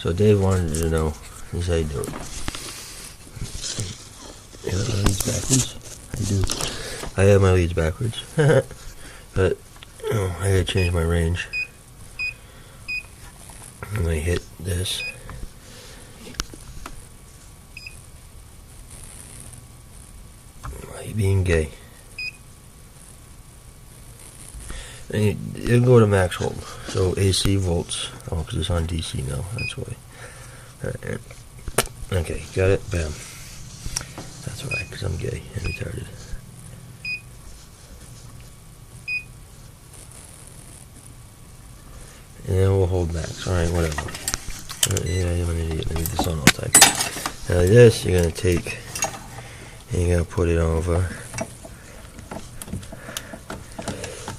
So Dave wanted to know, this is how you do it. You have my leads backwards? I do. I have my leads backwards. But, oh, I gotta change my range. And I hit this. Why are you being gay? And it'll go to max volt. So AC volts. Oh, because it's on DC now. That's why. Alright. Okay, got it? Bam. That's why, because I'm gay and retarded. And we'll hold max. Alright, whatever. Yeah, I'm an idiot. I leave this on all the time. Now this, you're going to take, and you're going to put it over.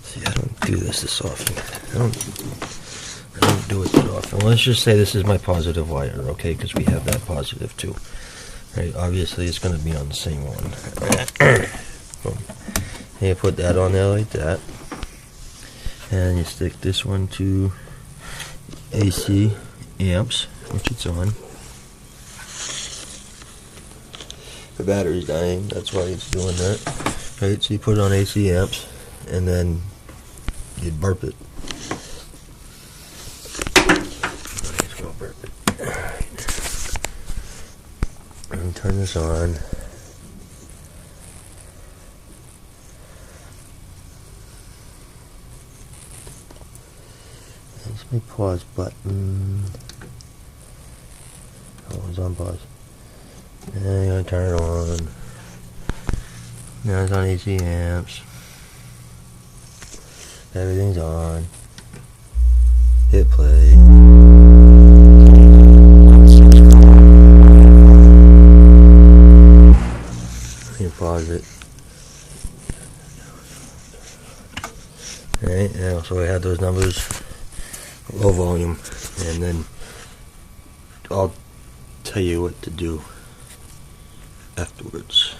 See, I don't do this often. I don't do it that often. Let's just say this is my positive wire, okay? Because we have that positive too. Right, obviously it's going to be on the same one. Boom. And you put that on there like that. And you stick this one to AC amps, which it's on. The battery's dying, that's why it's doing that. Right, so you put it on AC amps, and then you burp it. Let's go burp it. Alright. And turn this on. That's my pause button. Oh, it's on pause. And then you're gonna turn it on. Now it's on AC amps. Everything's on. Hit play. You pause it. Alright, now so we had those numbers, low volume, and then I'll tell you what to do afterwards.